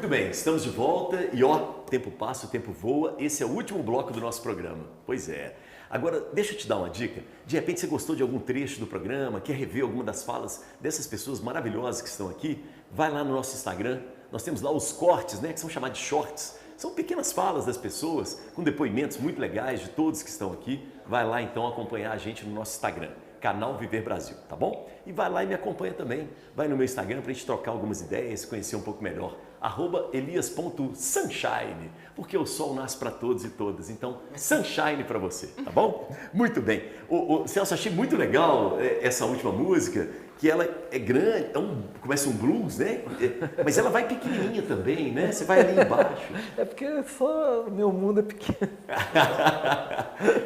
Muito bem, estamos de volta e ó, tempo passa, o tempo voa. Esse é o último bloco do nosso programa. Pois é. Agora, deixa eu te dar uma dica. De repente você gostou de algum trecho do programa, quer rever alguma das falas dessas pessoas maravilhosas que estão aqui? Vai lá no nosso Instagram. Nós temos lá os cortes, né, que são chamados de shorts. São pequenas falas das pessoas, com depoimentos muito legais de todos que estão aqui. Vai lá então acompanhar a gente no nosso Instagram, Canal Viver Brasil, tá bom? E vai lá e me acompanha também. Vai no meu Instagram pra gente trocar algumas ideias, conhecer um pouco melhor. @elias.sunshine, porque o sol nasce para todos e todas, então sunshine para você, tá bom? Muito bem. Celso, achei muito legal essa última música, que ela é grande, começa um blues, né? Mas ela vai pequenininha também, né? Você vai ali embaixo. É porque só o meu mundo é pequeno.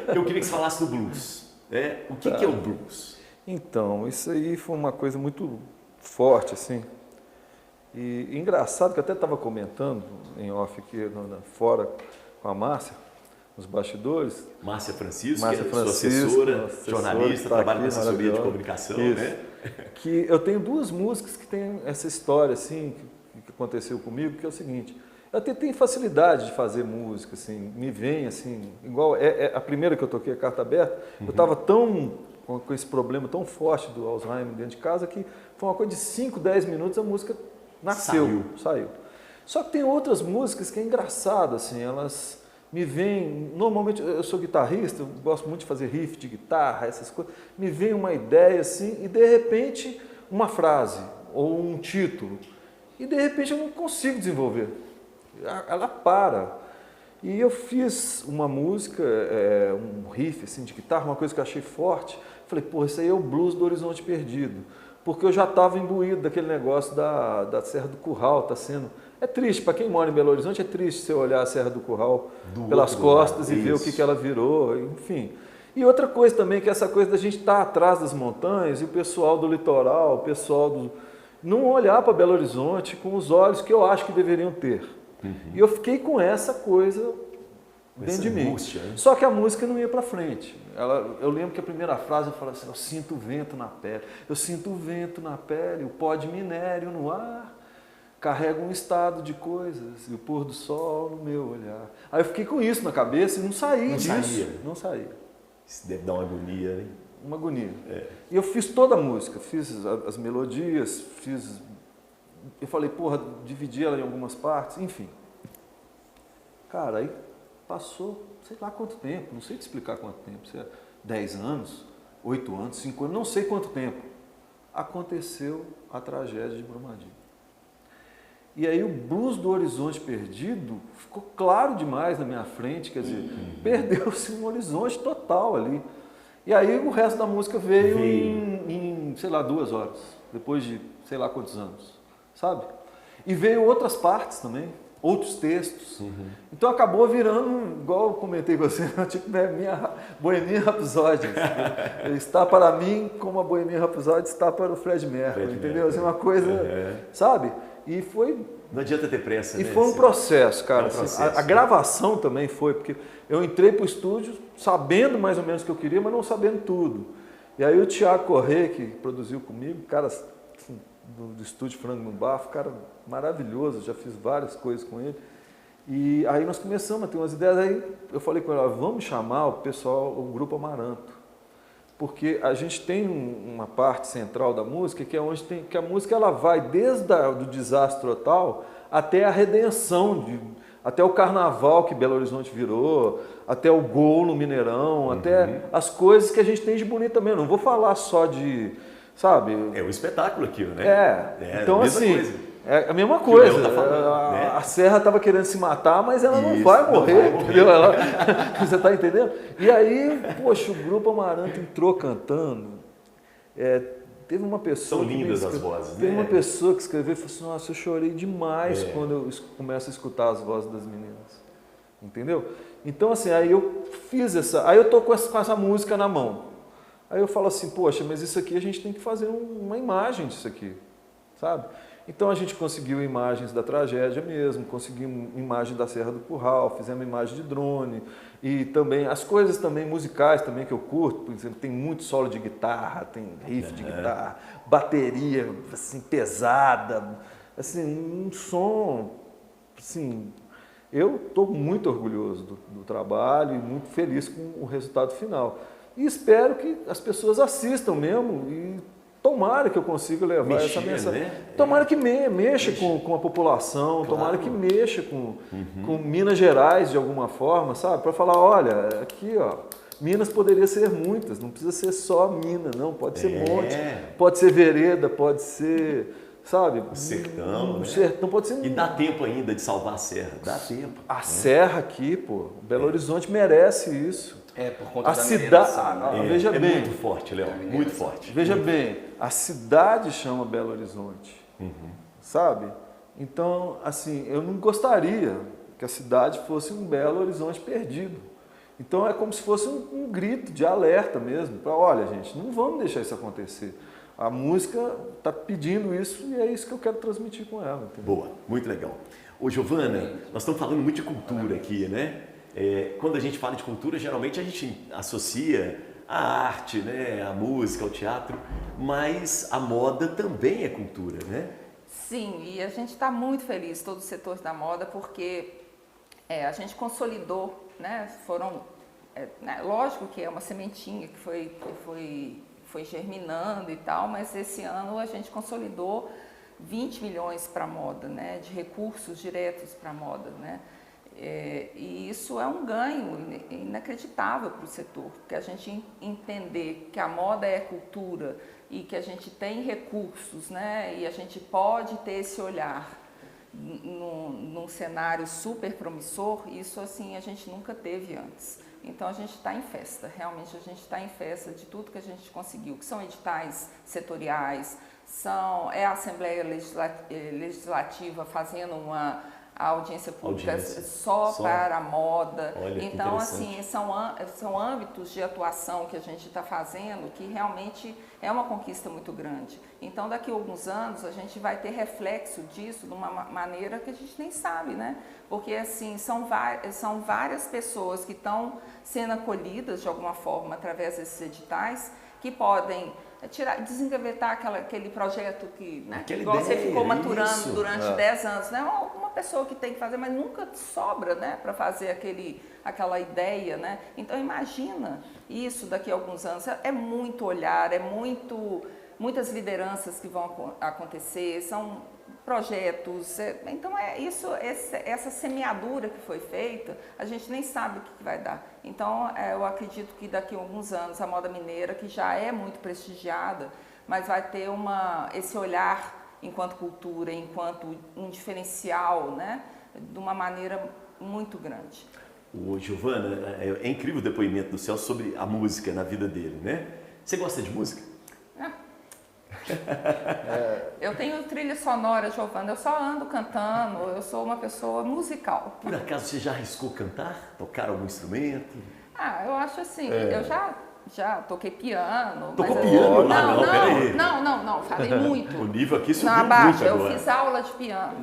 Eu queria que você falasse do blues. Né? O que é o blues? Então, isso aí foi uma coisa muito forte, assim. E engraçado que eu até estava comentando em off aqui fora com a Márcia, nos bastidores. Márcia Francisco, Márcia que é Francisco, sua assessora, assessora, jornalista, tá trabalha aqui, na assessoria de comunicação, isso. né? Que eu tenho duas músicas que tem essa história, assim, que aconteceu comigo, que é o seguinte. Eu até tenho facilidade de fazer música, assim, me vem, assim, igual a primeira que eu toquei, a Carta Aberta, eu estava tão com esse problema tão forte do Alzheimer dentro de casa que foi uma coisa de 5, 10 minutos a música nasceu, saiu. Só que tem outras músicas que é engraçado, assim, elas me vêm, normalmente eu sou guitarrista, eu gosto muito de fazer riff de guitarra, essas coisas, me vem uma ideia assim e de repente uma frase ou um título e de repente eu não consigo desenvolver, ela para. E eu fiz uma música, um riff assim, de guitarra, uma coisa que eu achei forte, falei, pô, isso aí é o blues do Horizonte Perdido. Porque eu já estava imbuído daquele negócio da Serra do Curral, tá sendo... É triste, para quem mora em Belo Horizonte, é triste você olhar a Serra do Curral pelas costas e ver o que ela virou, enfim. E outra coisa também, que é essa coisa da gente estar atrás das montanhas e o pessoal do litoral, o pessoal do... não olhar para Belo Horizonte com os olhos que eu acho que deveriam ter. E eu fiquei com essa coisa dentro de mim. Só que a música não ia para frente. Eu lembro que a primeira frase eu falei assim, eu sinto o vento na pele, eu sinto o vento na pele, o pó de minério no ar, carrega um estado de coisas e o pôr do sol no meu olhar. Aí eu fiquei com isso na cabeça e não saí disso. Não saía. Isso deve dar uma agonia, né? Uma agonia. E eu fiz toda a música, fiz as melodias, eu falei, porra, dividi ela em algumas partes, enfim. Cara, aí passou, sei lá quanto tempo, não sei te explicar quanto tempo, 10 anos, 8 anos, 5 anos, não sei quanto tempo. Aconteceu a tragédia de Brumadinho. E aí o blues do Horizonte Perdido ficou claro demais na minha frente, quer dizer, perdeu-se um horizonte total ali. E aí o resto da música veio em, sei lá, 2 horas, depois de sei lá quantos anos, sabe? E veio outras partes também. Outros textos. Então acabou virando, igual eu comentei com você, tipo minha Bohemian Rhapsody. Está para mim como a Bohemian Rhapsody está para o Fred Mercury, entendeu? Assim, uma coisa, sabe? E foi... Não adianta ter pressa, E né? foi um processo, cara. Processo, a gravação também foi, porque eu entrei para o estúdio sabendo mais ou menos o que eu queria, mas não sabendo tudo. E aí o Thiago Corrêa, que produziu comigo, cara... Assim, do estúdio Frango no Bafo, cara maravilhoso, já fiz várias coisas com ele. E aí nós começamos a ter umas ideias, aí eu falei com ela, vamos chamar o pessoal, o Grupo Amaranto, porque a gente tem uma parte central da música, que é onde tem, que a música ela vai desde do desastre total até a redenção, até o carnaval que Belo Horizonte virou, até o gol no Mineirão, até as coisas que a gente tem de bonito também. Não vou falar só de... Sabe? É um espetáculo aquilo, né? Então assim, coisa. é a mesma coisa. Tá falando, né? A Serra estava querendo se matar, mas ela não vai morrer, entendeu? Você está entendendo? E aí, poxa, o Grupo Amaranto entrou cantando. Teve uma pessoa... São lindas as vozes, né? Teve uma pessoa que escreveu e falou assim, nossa, eu chorei demais quando eu começo a escutar as vozes das meninas. Entendeu? Então assim, aí eu fiz aí eu tô com essa música na mão. Aí eu falo assim, poxa, mas isso aqui a gente tem que fazer uma imagem disso aqui, sabe? Então a gente conseguiu imagens da tragédia mesmo, conseguimos imagem da Serra do Curral, fizemos imagem de drone e também as coisas também musicais também que eu curto, por exemplo, tem muito solo de guitarra, tem riff de guitarra, bateria assim pesada, assim um som sim, eu estou muito orgulhoso do trabalho e muito feliz com o resultado final. E espero que as pessoas assistam mesmo e tomara que eu consiga levar essa mensagem. Né? Tomara que mexa com a população, claro. tomara que mexa com Minas Gerais de alguma forma, sabe? Para falar, olha, aqui, ó, Minas poderia ser muitas, não precisa ser só mina, não, pode ser monte, pode ser vereda, pode ser... Sabe? O sertão, né? Sertão pode ser... E dá tempo ainda de salvar a serra, dá tempo. A serra aqui, pô, Belo Horizonte merece isso. Por conta a da cidade, veja bem, muito forte, Léo, muito forte. Veja bem, a cidade chama Belo Horizonte, sabe? Então, assim, eu não gostaria que a cidade fosse um Belo Horizonte perdido. Então é como se fosse um grito de alerta mesmo, para olha, gente, não vamos deixar isso acontecer. A música está pedindo isso e é isso que eu quero transmitir com ela. Entendeu? Boa, muito legal. Ô Giovana, nós estamos falando muito de cultura aqui, né? Quando a gente fala de cultura, geralmente a gente associa a arte, né? A música, ao teatro, mas a moda também é cultura, né? Sim, e a gente está muito feliz, todo o setor da moda, porque a gente consolidou, né? Lógico que é uma sementinha que foi germinando e tal, mas esse ano a gente consolidou 20 milhões para a moda, né, de recursos diretos para a moda, né, e isso é um ganho inacreditável para o setor, porque a gente entender que a moda é cultura e que a gente tem recursos, né, e a gente pode ter esse olhar num cenário super promissor, isso assim a gente nunca teve antes. Então a gente está em festa, realmente a gente está em festa de tudo que a gente conseguiu, que são editais setoriais, é a Assembleia Legislativa fazendo a audiência pública só para a moda. Olha, então, assim, são âmbitos de atuação que a gente está fazendo que realmente é uma conquista muito grande. Então, daqui a alguns anos, a gente vai ter reflexo disso de uma maneira que a gente nem sabe, né? Porque, assim, são várias pessoas que estão sendo acolhidas de alguma forma através desses editais que podem desengavetar aquele projeto que, né, igual você ficou maturando durante 10 anos, né? Uma pessoa que tem que fazer, mas nunca sobra, né, para fazer aquela ideia, né? Então imagina isso daqui a alguns anos, é muito olhar, muitas lideranças que vão acontecer, são projetos, então essa semeadura que foi feita, a gente nem sabe o que vai dar. Então eu acredito que daqui a alguns anos a moda mineira, que já é muito prestigiada, mas vai ter esse olhar enquanto cultura, enquanto um diferencial, né, de uma maneira muito grande. Ô, Giovana, é incrível o depoimento do Celso sobre a música na vida dele, né? Você gosta de música? Eu tenho trilha sonora, Giovana, eu só ando cantando, eu sou uma pessoa musical. Por acaso você já arriscou cantar? Tocar algum instrumento? Eu acho assim, eu já toquei piano. Tocou mas piano? Peraí. Não, falei muito. O nível aqui subiu abaixo, muito agora. Eu fiz aula de piano,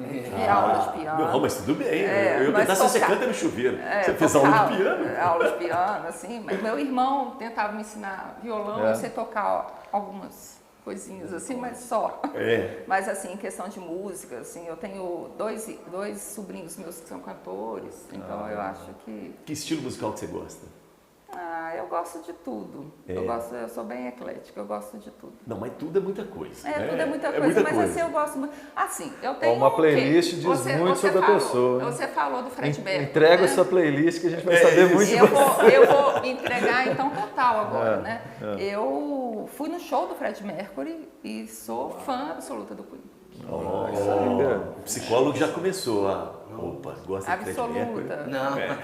aula de piano. Não, mas tudo bem, eu ia perguntar se você canta no chuveiro. Você fez aula de piano? Aula de piano, assim, mas meu irmão tentava me ensinar violão, eu sei tocar algumas coisinhas assim, mas só. Mas assim, em questão de música, assim, eu tenho dois sobrinhos meus que são cantores, então eu acho que... Que estilo musical que você gosta? Eu gosto de tudo. Eu sou bem eclética, eu gosto de tudo. Não, mas tudo é muita coisa. Tudo é muita coisa, mas assim, eu gosto muito. Assim, eu tenho uma playlist diz muito sobre a pessoa. Você falou do Fred Mercury. Entrega essa playlist que a gente vai saber muito de Eu vou entregar então total agora, né? Eu fui no show do Fred Mercury e sou fã absoluta do Queen. O psicólogo já começou opa, gosta de Fred Mercury?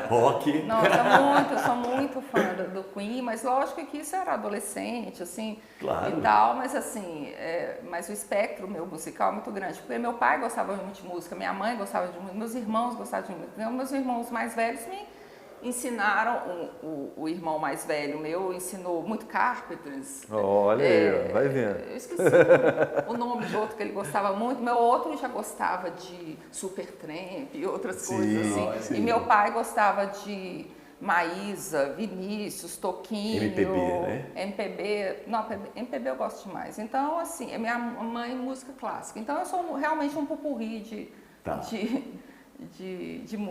Rock. Não, eu sou muito fã do Queen, mas lógico que isso era adolescente, assim, claro. E tal, mas assim, mas o espectro meu musical é muito grande, porque meu pai gostava muito de música, minha mãe gostava de música, meus irmãos gostavam de música, meus irmãos mais velhos me ensinaram, o irmão mais velho meu ensinou muito Carpenters. Olha aí, vai vendo. Eu esqueci o nome de outro que ele gostava muito, meu outro já gostava de Supertramp e outras coisas assim. Sim. E meu pai gostava de Maísa, Vinícius, Toquinho. MPB, né? MPB eu gosto demais. Então, assim, minha mãe música clássica. Então eu sou realmente um pupurri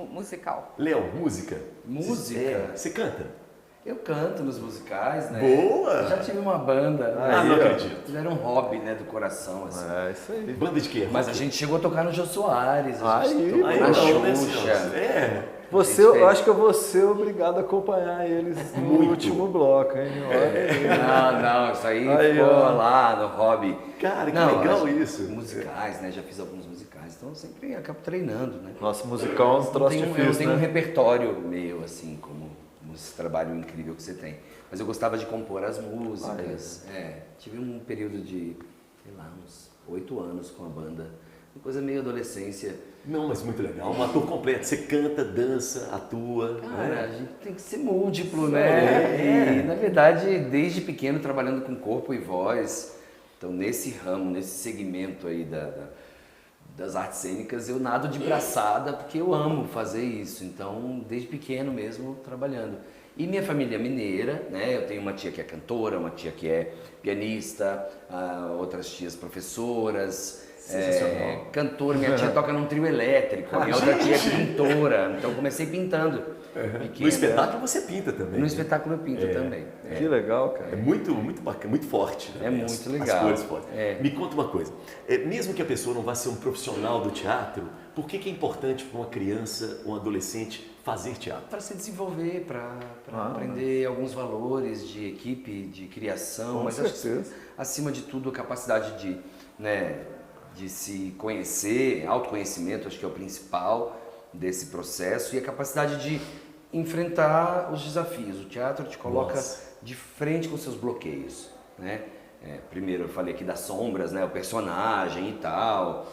musical. Léo, música? Música? Você canta? Eu canto nos musicais, né? Boa! Eu já tive uma banda. Não acredito. Era um hobby, né, do coração, assim. É isso aí. Banda de quê? Mas a gente chegou a tocar no Jô Soares, a Aí, gente tocou Aí na não, né, Xuxa. É. Eu acho que eu vou ser obrigado a acompanhar eles no Muito. último bloco, hein? Olha Não, isso aí, Aí, ficou ó. lá no hobby. Cara, que Não, legal acho- isso. Musicais, né? Já fiz alguns musicais, então eu sempre acabo treinando, né? Nossa, musical é um troço eu difícil, tenho um né? repertório meu, assim, como esse trabalho incrível que você tem. Mas eu gostava de compor as músicas. Tive um período de, sei lá, uns 8 anos com a banda. Uma coisa meio adolescência. Não, mas muito legal. Um ator completo. Você canta, dança, atua. Cara, a né? gente tem que ser múltiplo, né? E, na verdade, desde pequeno trabalhando com corpo e voz. Então, nesse ramo, nesse segmento aí das artes cênicas, eu nado de braçada porque eu amo fazer isso. Então, desde pequeno mesmo, trabalhando. E minha família é mineira, né? Eu tenho uma tia que é cantora, uma tia que é pianista, outras tias professoras. Sensacional. Cantora, minha tia toca num trio elétrico, a minha outra tia é pintora, então eu comecei pintando. No espetáculo você pinta também. No né? espetáculo eu pinto também. Que legal, cara. É muito bacana, muito forte. Né? É muito As legal. cores fortes. É. Me conta uma coisa. Mesmo que a pessoa não vá ser um profissional do teatro, por que é importante para uma criança, um adolescente, fazer teatro? Para se desenvolver, para aprender alguns valores de equipe, de criação, Com mas acho que, certeza. acima de tudo a capacidade de se conhecer, autoconhecimento acho que é o principal desse processo e a capacidade de enfrentar os desafios. O teatro te coloca Nossa. de frente com seus bloqueios, né? Primeiro eu falei aqui das sombras, né? O personagem e tal.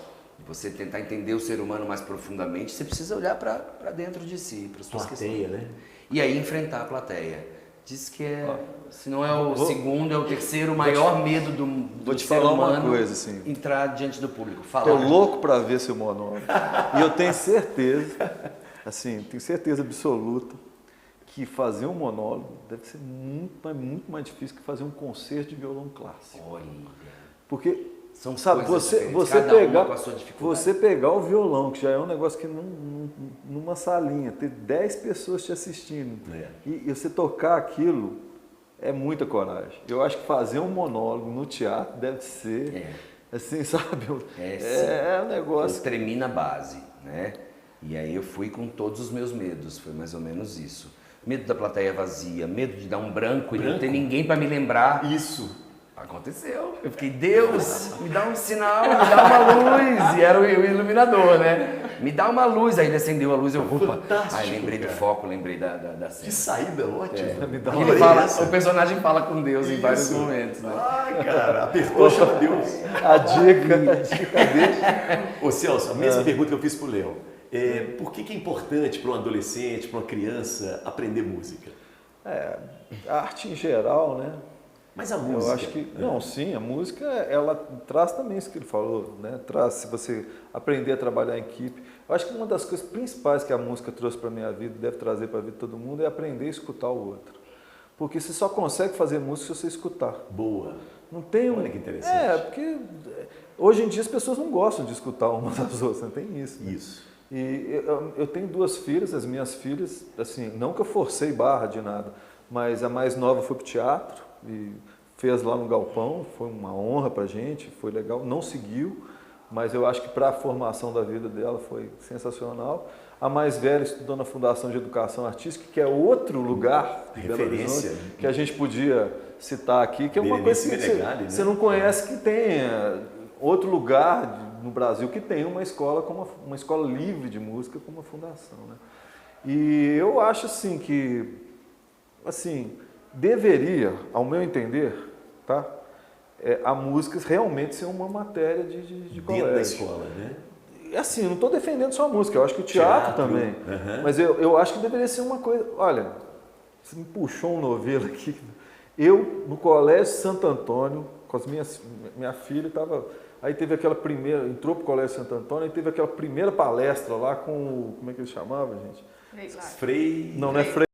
Você tentar entender o ser humano mais profundamente, você precisa olhar para dentro de si, para suas Plateia, questões. né? E aí enfrentar a plateia. Diz que se não é o Vou- segundo, é o terceiro maior medo do vou te ser falar uma humano coisa, assim. entrar diante do público. Tô Falar. louco para ver seu monólogo. E eu tenho certeza, assim, tenho certeza absoluta que fazer um monólogo deve ser muito mais difícil que fazer um concerto de violão clássico. Olha, Porque, são sabe, coisas diferentes, você cada uma pegar, com a sua dificuldade. você pegar o violão, que já é um negócio que numa salinha, ter 10 pessoas te assistindo, e você tocar aquilo, é muita coragem. Eu acho que fazer um monólogo no teatro deve ser, assim, sabe? É um Eu negócio. tremi na base, né? E aí eu fui com todos os meus medos, foi mais ou menos isso. Medo da plateia vazia, medo de dar um branco e não ter ninguém para me lembrar. Isso. Aconteceu. Eu fiquei, Deus, me dá um sinal, me dá uma luz. E era o iluminador, né? Me dá uma luz. Aí ele acendeu a luz, eu, opa. Fantástico, Aí lembrei do cara. foco, lembrei da cena. Que saída ótima. Me dá E uma ele fala, essa. o personagem fala com Deus em vários Isso. momentos, né? Ai, cara, apertou, chama Deus. A dica dele. Ô Celso, a mesma pergunta que eu fiz pro Léo. Por que é importante para um adolescente, para uma criança, aprender música? A arte em geral, né? Mas a música. Eu acho que, não, sim, a música, ela traz também isso que ele falou, né? Traz, se você aprender a trabalhar em equipe. Eu acho que uma das coisas principais que a música trouxe para a minha vida, deve trazer para a vida de todo mundo, é aprender a escutar o outro. Porque você só consegue fazer música se você escutar. Boa. Não tem um... Olha que interessante. Porque hoje em dia as pessoas não gostam de escutar umas das outras, não tem isso. Né? Isso. E eu tenho 2 filhas, as minhas filhas, assim, não que eu forcei barra de nada, mas a mais nova foi para o teatro e fez lá no Galpão, foi uma honra para a gente, foi legal, não seguiu, mas eu acho que para a formação da vida dela foi sensacional. A mais velha estudou na Fundação de Educação Artística, que é outro lugar de Belo Referência. Horizonte, que a gente podia citar aqui, que é uma Berenice coisa que Menegali, né? você não conhece que tenha outro lugar no Brasil que tem uma escola como uma escola livre de música como a fundação, né? E eu acho assim que deveria, ao meu entender, tá? A música realmente ser uma matéria de colégio. Dentro da escola, né? E assim, não estou defendendo só a música, eu acho que o teatro também. Uhum. Mas eu acho que deveria ser uma coisa. Olha, você me puxou um novelo aqui. Eu, no Colégio Santo Antônio, com minha filha, estava. Aí teve aquela primeira, entrou para o Colégio Santo Antônio, aí teve aquela primeira palestra lá com, como é que ele chamava, gente? Frei. Não é Frei.